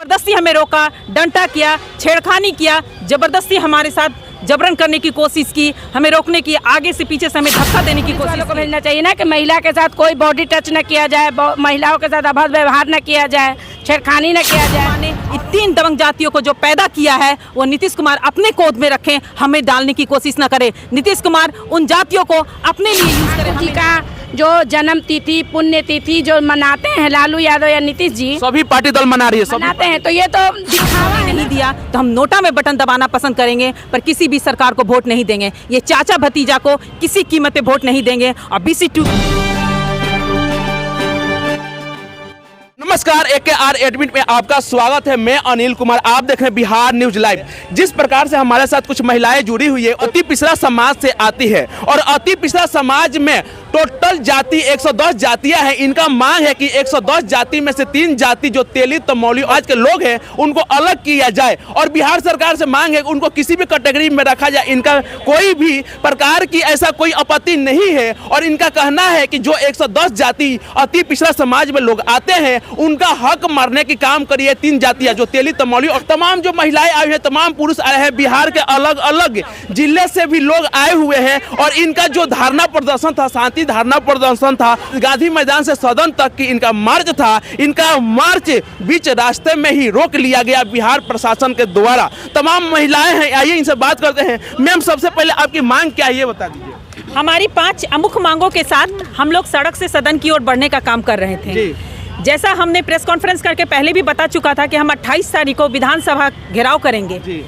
जबरदस्ती हमें रोका, डंडा किया, छेड़खानी किया, जबरदस्ती हमारे साथ जबरन करने की कोशिश की, हमें रोकने की, आगे से पीछे से हमें धक्का देने की कोशिश को भेजना चाहिए ना कि महिला के साथ कोई बॉडी टच न किया जाए, महिलाओं के साथ अभद्र व्यवहार न किया जाए, छेड़खानी न किया जाए। ने तीन दबंग जातियों को जो पैदा किया है वो नीतीश कुमार अपने गोद में रखें, हमें डालने की कोशिश न करें। नीतीश कुमार उन जातियों को अपने लिए यूज करें। जी का जो जन्म तिथि पुण्य तिथि जो मनाते हैं लालू यादव या नीतीश जी, सभी पार्टी दल मना रही है, मनाते हैं, तो ये तो दिखावा नहीं दिया तो हम नोटा में बटन दबाना पसंद करेंगे, पर किसी भी सरकार को वोट नहीं देंगे। ये चाचा भतीजा को किसी कीमत पे वोट नहीं देंगे। और BC2 नमस्कार, AKR 8 मिनट में आपका स्वागत है। मैं अनिल कुमार, आप देख रहे हैं बिहार न्यूज लाइव। जिस प्रकार से हमारे साथ कुछ महिलाएं जुड़ी हुई है, अति पिछड़ा समाज से आती है और अति पिछड़ा समाज में टोटल जाति 110 जातियां हैं। इनका मांग है कि 110 जाति में से 3 जाति जो तेली तमौली आज के लोग हैं उनको अलग किया जाए और बिहार सरकार से मांग है कि उनको किसी भी कैटेगरी में रखा जाए। इनका कोई भी प्रकार की ऐसा कोई आपत्ति नहीं है और इनका कहना है कि जो 110 जाति अति पिछड़ा समाज में लोग आते हैं उनका हक मारने की काम करिए। 3 जातियां जो तेली तमौली और तमाम जो महिलाएं आई हैं, तमाम पुरुष आए हैं, बिहार के अलग अलग जिले से भी लोग आए हुए हैं और इनका जो धरना प्रदर्शन था, शांति धरना प्रदर्शन था, गांधी मैदान से सदन तक की इनका मार्च था। इनका मार्च बीच रास्ते में ही रोक लिया गया बिहार प्रशासन के द्वारा। तमाम महिलाएं हैं, आइए इनसे बात करते हैं। मैम, सबसे पहले आपकी मांग क्या है ये बता दीजिए। हमारी 5 अमुख मांगों के साथ हम लोग सड़क से सदन की ओर बढ़ने का काम कर रहे थे जी। जैसा हमने प्रेस कॉन्फ्रेंस करके पहले भी बता चुका था कि हम 28 तारीख को विधानसभा घेराव करेंगे जी।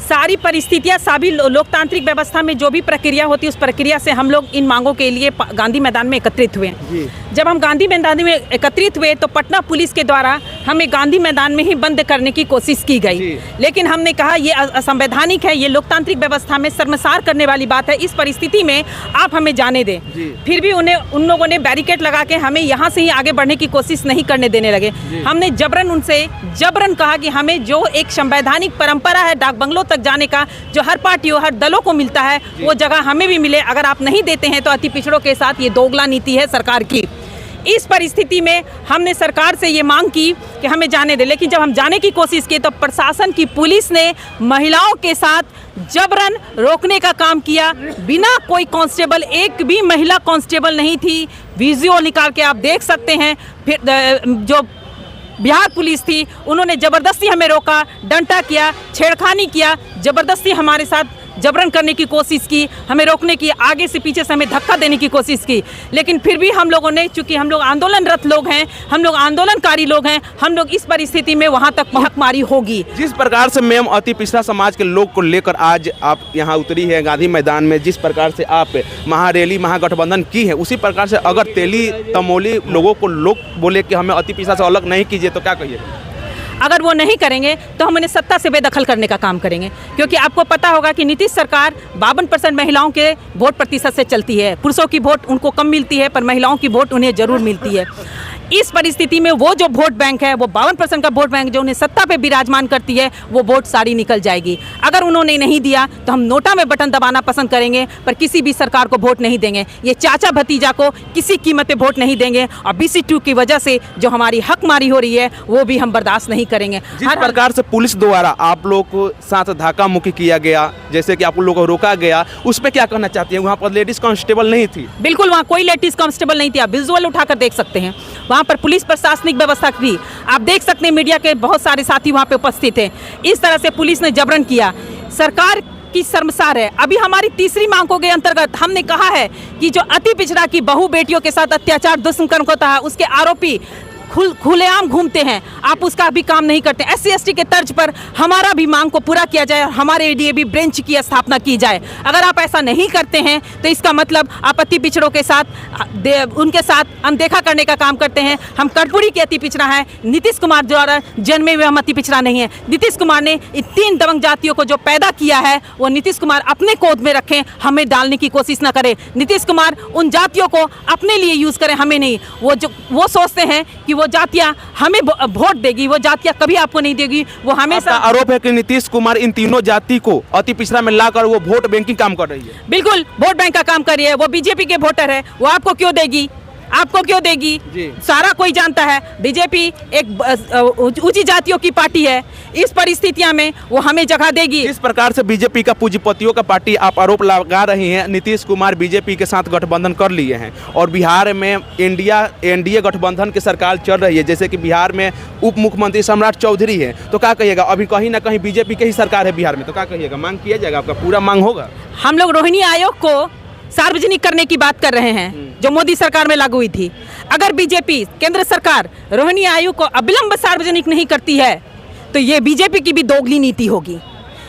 सारी परिस्थितियां, सभी लोकतांत्रिक व्यवस्था में जो भी प्रक्रिया होती है उस प्रक्रिया से हम लोग इन मांगों के लिए गांधी मैदान में एकत्रित हुए। जब हम गांधी मैदान में एकत्रित हुए तो पटना पुलिस के द्वारा हमें गांधी मैदान में ही बंद करने की कोशिश की गई, लेकिन हमने कहा ये असंवैधानिक है, ये लोकतांत्रिक व्यवस्था में शर्मसार करने वाली बात है। इस परिस्थिति में आप हमें जाने दें। फिर भी उन लोगों ने बैरिकेड लगा के हमें यहाँ से ही आगे बढ़ने की कोशिश नहीं करने देने लगे। हमने उनसे जबरन कहा कि हमें जो एक संवैधानिक परंपरा है डाक बंगलों तक जाने का, जो हर पार्टियों हर दलों को मिलता है, वो जगह हमें भी मिले। अगर आप नहीं देते हैं तो अति पिछड़ों के साथ ये दोगला नीति है सरकार की। इस परिस्थिति में हमने सरकार से ये मांग की कि हमें जाने दे, लेकिन जब हम जाने की कोशिश की तो प्रशासन की पुलिस ने महिलाओं के साथ जबरन रोकने का काम किया। बिना कोई कांस्टेबल, एक भी महिला कांस्टेबल नहीं थी। वीडियो निकाल के आप देख सकते हैं। फिर जो बिहार पुलिस थी उन्होंने जबरदस्ती हमें रोका, डंडा किया, छेड़खानी किया, जबरदस्ती हमारे साथ जबरन करने की कोशिश की, हमें रोकने की, आगे से पीछे से हमें धक्का देने की कोशिश की। लेकिन फिर भी हम लोगों ने, चूंकि हम लोग आंदोलनरत लोग हैं, हम लोग आंदोलनकारी लोग हैं, हम लोग इस परिस्थिति में वहां तक हकमारी होगी। जिस प्रकार से मैम अति पिछड़ा समाज के लोग को लेकर आज आप यहाँ उतरी है गांधी मैदान में, जिस प्रकार से आप महारैली महागठबंधन की है, उसी प्रकार से अगर तेली तमौली लोगों को लोग बोले कि हमें अति पिछड़ा से अलग नहीं कीजिए तो क्या कहिए? अगर वो नहीं करेंगे तो हम उन्हें सत्ता से बेदखल करने का काम करेंगे, क्योंकि आपको पता होगा कि नीतीश सरकार 52% महिलाओं के वोट प्रतिशत से चलती है। पुरुषों की वोट उनको कम मिलती है, पर महिलाओं की वोट उन्हें जरूर मिलती है। इस परिस्थिति में वो जो वोट बैंक है, वो 52% का वोट बैंक जो उन्हें सत्ता पे विराजमान करती है, वो वोट सारी निकल जाएगी। अगर उन्होंने नहीं दिया तो हम नोटा में बटन दबाना पसंद करेंगे, पर किसी भी सरकार को वोट नहीं देंगे। ये चाचा भतीजा को किसी कीमत पे वोट नहीं देंगे और BC2 की वजह से जो हमारी हकमारी हो रही है वो भी हम बर्दाश्त नहीं करेंगे। जिस प्रकार से पुलिस द्वारा आप लोग को साथ धक्का मुक्की किया गया, जैसे कि आप लोग को रोका गया, उस पर क्या कहना चाहती हैं? वहाँ पर लेडीज कांस्टेबल नहीं थी? बिल्कुल, वहाँ कोई लेडीज कांस्टेबल नहीं थी। आप विजुअल उठाकर देख सकते हैं, वहाँ पर पुलिस प्रशासनिक व्यवस्था थी। आप देख सकते हैं मीडिया के बहुत सारे साथी वहाँ पे उपस्थित थे। इस तरह से पुलिस ने जबरन किया, सरकार की शर्मसार है। अभी हमारी तीसरी मांगों के अंतर्गत हमने कहा है कि जो अति पिछड़ा की बहू बेटियों के साथ अत्याचार दुष्कर्म होता है, उसके आरोपी खुलेआम घूमते हैं, आप उसका भी काम नहीं करते। SC ST के तर्ज पर हमारा भी मांग को पूरा किया जाए और हमारे लिए भी ब्रेंच की स्थापना की जाए। अगर आप ऐसा नहीं करते हैं तो इसका मतलब आप अति पिछड़ों के साथ उनके साथ अनदेखा करने का काम करते हैं। हम कर्पूरी के अति पिछड़ा है, नीतीश कुमार द्वारा जन्मे हुए हम अति पिछड़ा नहीं है। नीतीश कुमार ने इन 3 दबंग जातियों को जो पैदा किया है वो नीतीश कुमार अपने गोद में रखें, हमें डालने की कोशिश न करें। नीतीश कुमार उन जातियों को अपने लिए यूज करें, हमें नहीं। वो सोचते हैं कि वो जातियां हमें वोट देगी, वो जातियां कभी आपको नहीं देगी। वो हमेशा आरोप है कि नीतीश कुमार इन तीनों जाति को अति पिछड़ा में लाकर वो वोट बैंकिंग काम कर रही है। बिल्कुल, वोट बैंक का काम कर रही है। वो BJP के वोटर है, वो आपको क्यों देगी? आपको क्यों देगी? जी। सारा कोई जानता है बीजेपी एक ऊंची जातियों की पार्टी है। इस परिस्थितियां में वो हमें जगह देगी। इस प्रकार से बीजेपी का पूंजीपतियों का पार्टी आप आरोप लगा रही हैं। नीतीश कुमार बीजेपी के साथ गठबंधन कर लिए हैं और बिहार में एनडीए गठबंधन की सरकार चल रही है, जैसे कि बिहार में उप मुख्यमंत्री सम्राट चौधरी है। तो क्या कहिएगा, अभी कहीं ना कहीं बीजेपी की ही सरकार है बिहार में, तो क्या कहिएगा, मांग किया जाएगा, आपका पूरा मांग होगा? हम लोग रोहिणी आयोग को सार्वजनिक करने की बात कर रहे हैं जो मोदी सरकार में लागू हुई थी। अगर बीजेपी केंद्र सरकार रोहिणी आयोग को अविलंब सार्वजनिक नहीं करती है तो ये बीजेपी की भी दोगली नीति होगी,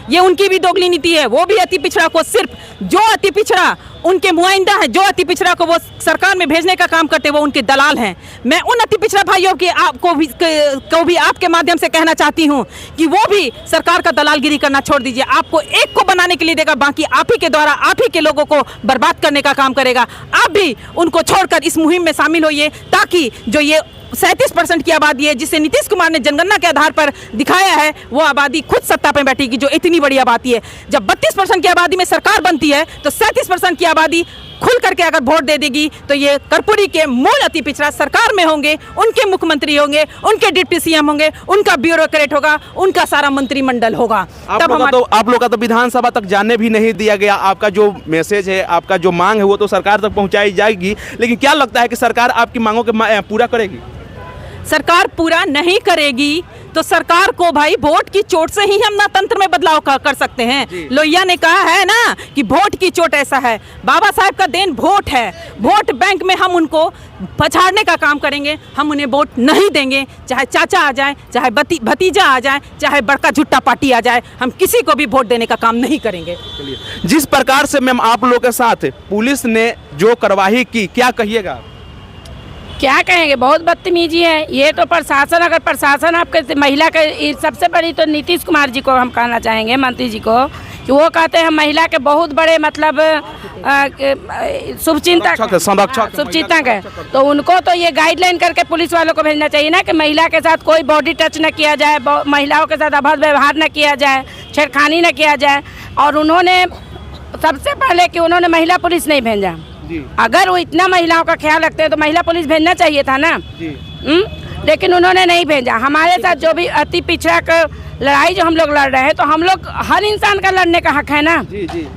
ये उनकी भी दोगली नीति है। वो भी अति पिछड़ा को सिर्फ जो अति पिछड़ा उनके मुआइंदा है, जो अति पिछड़ा को वो सरकार में भेजने का काम करते हैं, वो उनके दलाल हैं। मैं उन अति पिछड़ा भाइयों के को भी आपके माध्यम से कहना चाहती हूं कि वो भी सरकार का दलालगिरी करना छोड़ दीजिए। आपको एक को बनाने के लिए देगा, बाकी आप ही के द्वारा आप ही के लोगों को बर्बाद करने का काम करेगा। आप भी उनको छोड़कर इस मुहिम में शामिल होइए ताकि जो ये 37% की आबादी है जिसे नीतीश कुमार ने जनगणना के आधार पर दिखाया है, वो आबादी खुद सत्ता पे बैठेगी, जो इतनी बड़ी आबादी है। जब 32% की आबादी में सरकार बनती है तो 37% की आबादी खुल करके अगर वोट दे देगी तो ये कर्पूरी के मूल अति पिछड़ा सरकार में होंगे, उनके मुख्यमंत्री होंगे, उनके डिप्टी सीएम होंगे, उनका ब्यूरोक्रेट होगा, उनका सारा मंत्रिमंडल होगा। आप लोग का तो विधानसभा तक जाने भी नहीं दिया गया। आपका जो मैसेज है, आपका जो मांग है, वो तो सरकार तक पहुंचाई जाएगी, लेकिन क्या लगता है कि सरकार आपकी मांगों के पूरा करेगी? सरकार पूरा नहीं करेगी तो सरकार को भाई वोट की चोट से ही हम ना तंत्र में बदलाव कर सकते हैं। लोहिया ने कहा है ना कि वोट की चोट ऐसा है, बाबा साहब का देन वोट है। वोट बैंक में हम उनको पछाड़ने का काम करेंगे, हम उन्हें वोट नहीं देंगे। चाहे चाचा आ जाए, चाहे भतीजा आ जाए, चाहे बड़का झुट्टा पार्टी आ जाए, हम किसी को भी वोट देने का काम नहीं करेंगे। जिस प्रकार से मैम आप लोगों के साथ पुलिस ने जो कार्रवाई की, क्या कहिएगा? क्या कहेंगे, बहुत बदतमीजी है ये तो। प्रशासन, अगर प्रशासन आपके महिला के, सबसे बड़ी तो नीतीश कुमार जी को हम कहना चाहेंगे, मंत्री जी को, कि वो कहते हैं महिला के बहुत बड़े मतलब शुभचिंतक है, तो उनको तो ये गाइडलाइन करके पुलिस वालों को भेजना चाहिए ना कि महिला के साथ कोई बॉडी टच न किया जाए, महिलाओं के साथ अभद्र व्यवहार न किया जाए, छेड़खानी न किया जाए। और उन्होंने सबसे पहले कि उन्होंने महिला पुलिस नहीं भेजा। अगर वो इतना महिलाओं का ख्याल रखते हैं तो महिला पुलिस भेजना चाहिए था ना। लेकिन उन्होंने नहीं भेजा। हमारे साथ जो भी अति पिछड़ा का लड़ाई जो हम लोग लड़ रहे हैं, तो हम लोग, हर इंसान का लड़ने का हक है ना।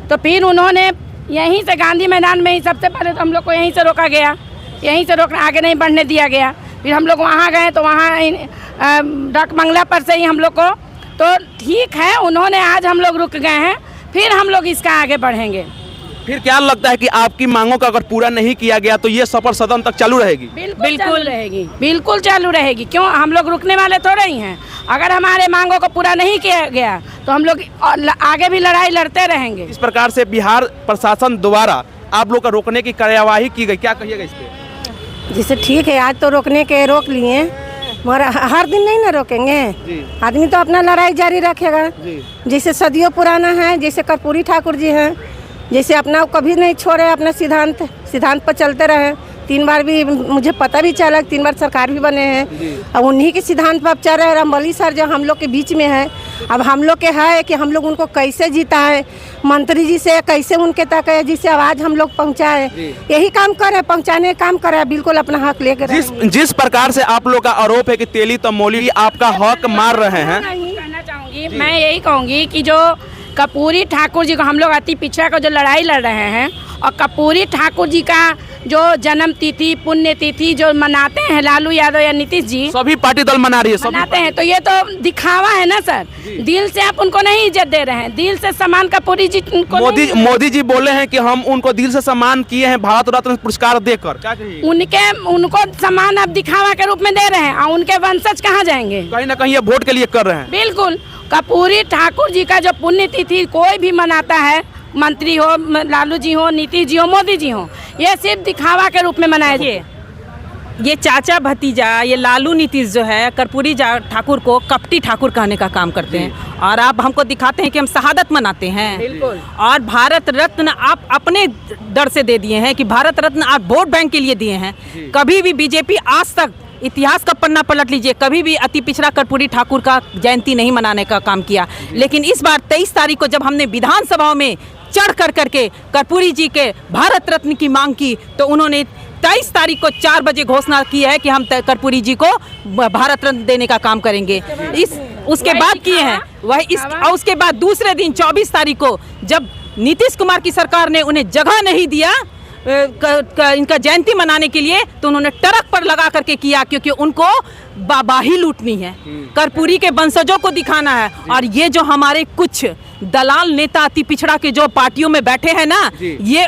तो फिर उन्होंने यहीं से गांधी मैदान में ही सबसे पहले तो हम लोग को यहीं से रोका गया, यहीं से रोकना, आगे नहीं बढ़ने दिया गया। फिर हम लोग वहाँ गए तो वहाँ डाक बंगला पर से ही हम लोग को, तो ठीक है, उन्होंने आज हम लोग रुक गए हैं, फिर हम लोग इसका आगे बढ़ेंगे। फिर क्या लगता है कि आपकी मांगों का अगर पूरा नहीं किया गया तो ये सफर सदन तक चालू रहेगी? बिल्कुल रहेगी, बिल्कुल चालू रहेगी। क्यों, हम लोग रुकने वाले थोड़े ही हैं। अगर हमारे मांगों को पूरा नहीं किया गया तो हम लोग आगे भी लड़ाई लड़ते रहेंगे। इस प्रकार से बिहार प्रशासन द्वारा आप लोग का रोकने की कार्यवाही की गई, क्या कहिएगा इस पे? जैसे ठीक है, आज तो रोकने के रोक लिए, मगर हर दिन नहीं ना रोकेंगे। आदमी तो अपना लड़ाई जारी रखेगा। जैसे सदियों पुराना है, जैसे कर्पूरी ठाकुर जी हैं, जैसे अपना कभी नहीं छोड़े, अपना सिद्धांत पर चलते रहे। 3 बार भी मुझे पता भी चला, 3 बार सरकार भी बने हैं। अब उन्हीं के सिद्धांत पर अब चल रहे हैं। रामबली सर जो हम लोग के बीच में है, अब हम लोग के है कि हम लोग उनको कैसे जीता है, मंत्री जी से कैसे उनके तक है, जिससे आवाज़ हम लोग पहुँचाए, यही काम करे, पहुँचाने का काम करे, बिल्कुल अपना हक लेकर। जिस प्रकार से आप लोग का आरोप है कि तेली तमोली आपका हक मार रहे हैं, कहना चाहूँगी, मैं यही कहूँगी कि जो कर्पूरी ठाकुर जी को हम लोग अति पिछड़ा को जो लड़ाई लड़ रहे हैं, और कर्पूरी ठाकुर जी का जो जन्म तिथि, पुण्य तिथि जो मनाते हैं लालू यादव या नीतीश जी, सभी पार्टी दल मना रही है, मनाते हैं, तो ये तो दिखावा है ना सर। दिल से आप उनको नहीं इज्जत दे रहे हैं, दिल से सम्मान कर्पूरी जी को मोदी जी बोले हैं कि हम उनको दिल से सम्मान किए हैं भारत रत्न पुरस्कार देकर। क्या कहिए? उनको सम्मान आप दिखावा के रूप में दे रहे हैं, और उनके वंशज कहाँ जाएंगे? कहीं ना कहीं ये वोट के लिए कर रहे हैं। बिल्कुल, कर्पूरी ठाकुर जी का जो पुण्य तिथि कोई भी मनाता है, मंत्री हो, लालू जी हो, नीतीश जी हो, मोदी जी हो, ये सिर्फ दिखावा के रूप में मनाया जाए। ये चाचा भतीजा, ये लालू नीतीश जो है कर्पूरी ठाकुर को कपटी ठाकुर कहने का काम करते हैं, और आप हमको दिखाते हैं कि हम शहादत मनाते हैं। बिल्कुल। और भारत रत्न आप अपने दर से दे दिए हैं कि भारत रत्न आप वोट बैंक के लिए दिए हैं। कभी भी बीजेपी आज तक, इतिहास का पन्ना पलट लीजिए, कभी भी अति पिछड़ा कर्पूरी ठाकुर का जयंती नहीं मनाने का काम किया। लेकिन इस बार 23 तारीख को जब हमने विधानसभा में चढ़ कर करके कर्पूरी जी के भारत रत्न की मांग की, तो उन्होंने 23 तारीख को 4 बजे घोषणा की है कि हम कर्पूरी जी को भारत रत्न देने का काम करेंगे। उसके बाद किए हैं और उसके बाद दूसरे दिन 24 तारीख को जब नीतीश कुमार की सरकार ने उन्हें जगह नहीं दिया इनका जयंती मनाने के लिए, तो उन्होंने ट्रक पर लगा करके किया, क्योंकि उनको बाबाही लूटनी है, कर्पूरी के वंशजों को दिखाना है। और ये जो हमारे कुछ दलाल नेता अति पिछड़ा के जो पार्टियों में बैठे हैं ना, ये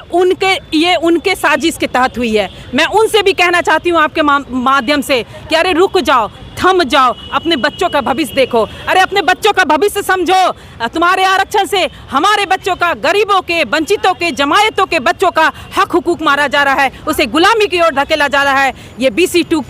उनके साजिश के तहत हुई है। मैं उनसे भी कहना चाहती हूँ आपके माध्यम से कि अरे रुक जाओ, थम जाओ, अपने बच्चों का भविष्य देखो, अरे अपने बच्चों का भविष्य समझो। तुम्हारे आरक्षण से हमारे बच्चों का, गरीबों के, वंचितों के, जमायतों के बच्चों का हक हुकूक मारा जा रहा है, उसे गुलामी की ओर धकेला जा रहा है। ये BC2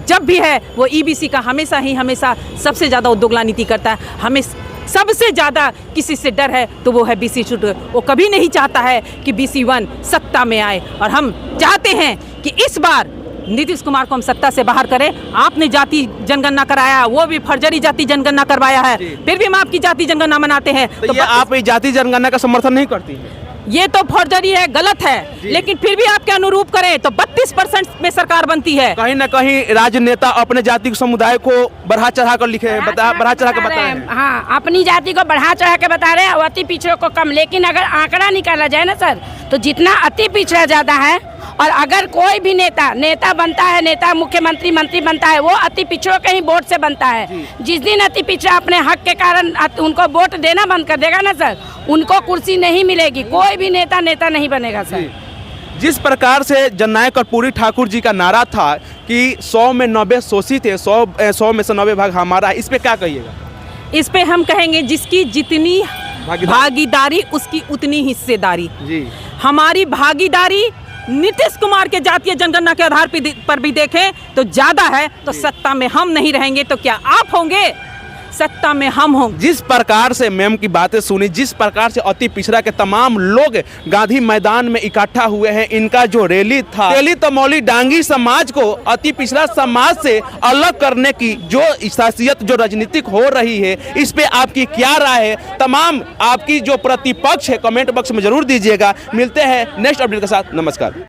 जब भी है वो EBC का हमेशा सबसे ज़्यादा उद्दोगला नीति करता है। हमें सबसे ज़्यादा किसी से डर है तो वो है BC2। वो कभी नहीं चाहता है कि BC1 सत्ता में आए, और हम चाहते हैं कि इस बार नीतीश कुमार को हम सत्ता से बाहर करें। आपने जाति जनगणना कराया, वो भी फर्जरी जाति जनगणना करवाया है, फिर भी हम आपकी जाति जनगणना मनाते हैं। तो ये आप जाति जनगणना का समर्थन नहीं करती हैं? ये तो फर्जरी है, गलत है, लेकिन फिर भी आपके अनुरूप करें तो 32% में सरकार बनती है। कहीं ना कहीं राजनेता अपने जाति समुदाय को बढ़ा चढ़ा कर लिखे हैं, बढ़ा चढ़ा कर बताए हैं। हाँ, अपनी जाति को बढ़ा चढ़ा के बता रहे हैं और अति पिछड़ों को कम। लेकिन अगर आंकड़ा निकाला जाए ना सर, तो जितना अति पिछड़ा ज्यादा है, और अगर कोई भी नेता बनता है, नेता मुख्यमंत्री मंत्री बनता है, वो अति पिछड़ों के ही वोट से बनता है। जिस दिन अति पिछड़ा अपने हक के कारण उनको वोट देना बंद कर देगा ना सर, उनको कुर्सी नहीं मिलेगी, कोई भी नेता नहीं बनेगा सर। जिस प्रकार से जननायक कर्पूरी ठाकुर जी का नारा था कि 100 में 90 शोषित है, 100 में से 90 भाग हमारा है, इस पे क्या कहिएगा? इस पे हम कहेंगे जिसकी जितनी भागीदारी उसकी उतनी हिस्सेदारी। हमारी भागीदारी नीतीश कुमार के जातीय जनगणना के आधार पर भी देखें तो ज्यादा है, तो सत्ता में हम नहीं रहेंगे तो क्या आप होंगे? सत्ता में हम होंगे। जिस प्रकार से मैम की बातें सुनी, जिस प्रकार से अति पिछड़ा के तमाम लोग गांधी मैदान में इकट्ठा हुए हैं, इनका जो रैली था, रैली तो मौली डांगी समाज को अति पिछड़ा समाज से अलग करने की जो खासियत जो राजनीतिक हो रही है, इस पे आपकी क्या राय है? तमाम आपकी जो प्रतिपक्ष है कमेंट बॉक्स में जरूर दीजिएगा। मिलते हैं नेक्स्ट अपडेट के साथ। नमस्कार।